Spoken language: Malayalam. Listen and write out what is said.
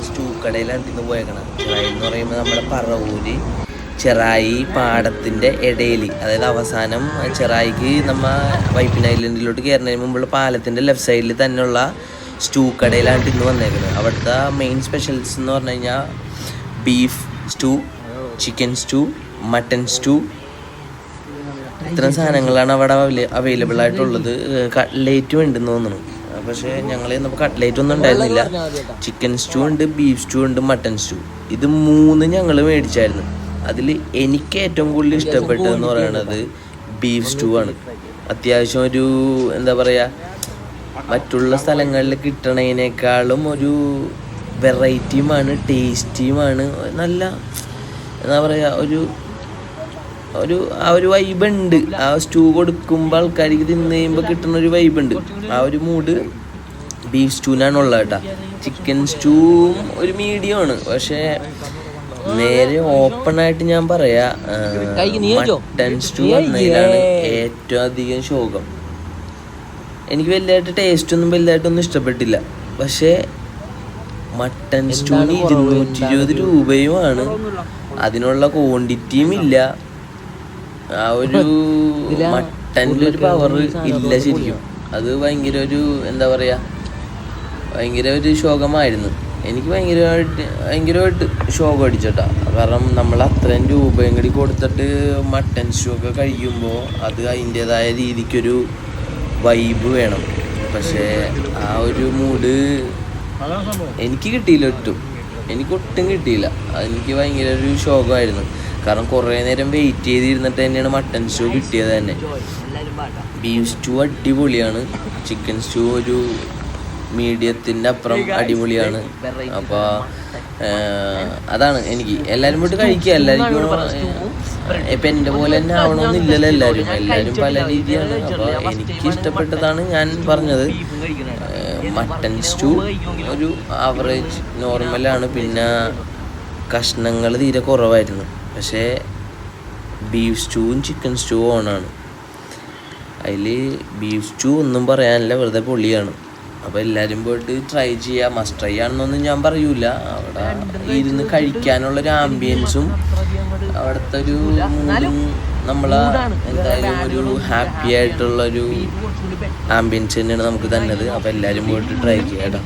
സ്റ്റൂ കടയിലാണ് ഇന്ന് പോയേക്കണം. ചെറായി എന്ന് പറയുമ്പോൾ നമ്മുടെ പറവൂര് ചെറായി പാടത്തിൻ്റെ ഇടയിൽ, അതായത് അവസാനം ചെറായിക്ക് നമ്മ വൈപ്പിൻ ഐലൻഡിലോട്ട് കയറുന്നതിന് മുമ്പുള്ള പാലത്തിൻ്റെ ലെഫ്റ്റ് സൈഡിൽ തന്നെയുള്ള സ്റ്റൂ കടയിലാണ് ഇന്ന് വന്നേക്കുന്നത്. അവിടുത്തെ മെയിൻ സ്പെഷ്യൽസ് എന്ന് പറഞ്ഞു കഴിഞ്ഞാൽ beef stew, chicken stew, mutton stew, ഇത്തരം സാധനങ്ങളാണ് അവിടെ അവൈലബിൾ ആയിട്ടുള്ളത്. കട്ട്ലേറ്റും ഉണ്ടെന്ന് തോന്നുന്നു, പക്ഷേ ഞങ്ങൾ നമുക്ക് കട്ട്ലേറ്റ് ഒന്നും ഉണ്ടായിരുന്നില്ല. ചിക്കൻ സ്റ്റൂ ഉണ്ട്, ബീഫ് സ്റ്റൂ ഉണ്ട്, മട്ടൻ സ്റ്റൂ. ഇത് 3 ഞങ്ങൾ മേടിച്ചായിരുന്നു. അതിൽ എനിക്ക് ഏറ്റവും കൂടുതൽ ഇഷ്ടപ്പെട്ടതെന്ന് പറയുന്നത് ബീഫ് സ്റ്റൂ ആണ്. അത്യാവശ്യം ഒരു എന്താ പറയുക, മറ്റുള്ള സ്ഥലങ്ങളിൽ കിട്ടണതിനേക്കാളും ഒരു വെറൈറ്റിയുമാണ്, ടേസ്റ്റിയുമാണ്. നല്ല എന്താ പറയുക, ഒരു വൈബുണ്ട്. ആ സ്റ്റൂ കൊടുക്കുമ്പോൾ ആൾക്കാർക്ക് തിന്ന് കഴിയുമ്പോൾ കിട്ടുന്ന ഒരു വൈബുണ്ട്. ആ ഒരു മൂഡ് ബീഫ് സ്റ്റൂവിനാണുള്ളത് കേട്ടോ. ചിക്കൻ സ്റ്റൂവും ഒരു മീഡിയമാണ്, പക്ഷേ നേരെ ഓപ്പണായിട്ട് ഞാൻ പറയാ മട്ടൻ സ്റ്റൂ എന്നതിലാണ് ഏറ്റവും അധികം ശോകം. എനിക്ക് വലുതായിട്ട് ടേസ്റ്റൊന്നും വലുതായിട്ടൊന്നും ഇഷ്ടപ്പെട്ടില്ല. പക്ഷേ മട്ടൻ സ്റ്റൂവിന് 220 രൂപയുമാണ്. അതിനുള്ള ക്വാണ്ടിറ്റിയും ഇല്ല. ആ ഒരു മട്ടൻ്റെ ഒരു പവർ ഇല്ല ശരിക്കും. അത് ഭയങ്കര ഒരു എന്താ പറയുക, ഭയങ്കര ഒരു ശോകമായിരുന്നു. എനിക്ക് ഭയങ്കരമായിട്ട് ശോകം അടിച്ചോട്ടാ. കാരണം നമ്മൾ അത്രയും രൂപയും കൂടി കൊടുത്തിട്ട് മട്ടൻ സ്റ്റൂ ഒക്കെ കഴിക്കുമ്പോൾ അത് അതിൻ്റേതായ രീതിക്കൊരു വൈബ് വേണം. പക്ഷേ ആ ഒരു മൂഡ് എനിക്ക് കിട്ടിയില്ല, എനിക്കൊട്ടും കിട്ടിയില്ല. അതെനിക്ക് ഭയങ്കര ഒരു ശോകമായിരുന്നു. കാരണം കുറേ നേരം വെയിറ്റ് ചെയ്തിരുന്നിട്ട് തന്നെയാണ് മട്ടൻ സ്റ്റൂ കിട്ടിയത് തന്നെ. ബീഫ് സ്റ്റൂ അടിപൊളിയാണ്, ചിക്കൻ സ്റ്റൂ ഒരു മീഡിയത്തിൻ്റെ അപ്പുറം അടിപൊളിയാണ്. അപ്പോൾ അതാണ് എനിക്ക്. എല്ലാവരും പോയിട്ട് കഴിക്കുക. എല്ലാവർക്കും ഇപ്പം എൻ്റെ പോലെ തന്നെ ആവണമെന്നില്ലല്ലോ. എല്ലാവരും പല രീതിയാണ്. അപ്പോൾ എനിക്ക് ഇഷ്ടപ്പെട്ടതാണ് ഞാൻ പറഞ്ഞത്. മട്ടൻ സ്റ്റൂ ഒരു ആവറേജ് നോർമലാണ്. പിന്നെ കഷ്ണങ്ങൾ തീരെ കുറവായിരുന്നു. പക്ഷേ ബീഫ് സ്റ്റൂവും ചിക്കൻ സ്റ്റൂവും ഓണാണ്. അതിൽ ബീഫ് സ്റ്റൂ ഒന്നും പറയാനില്ല, വെറുതെ പൊളിയാണ്. അപ്പോൾ എല്ലാവരും പോയിട്ട് ട്രൈ ചെയ്യുക. മസ്റ്റ് ട്രൈ ആണെന്നൊന്നും ഞാൻ പറയൂല. അവിടെ ഇരുന്ന് കഴിക്കാനുള്ളൊരു ആംബിയൻസും അവിടുത്തെ ഒരു മൂഡും നമ്മളെ എന്തായാലും ഒരു ഹാപ്പി ആയിട്ടുള്ളൊരു ആംബിയൻസ് തന്നെയാണ് നമുക്ക് തന്നത്. അപ്പോൾ എല്ലാവരും പോയിട്ട് ട്രൈ ചെയ്യാം കേട്ടോ.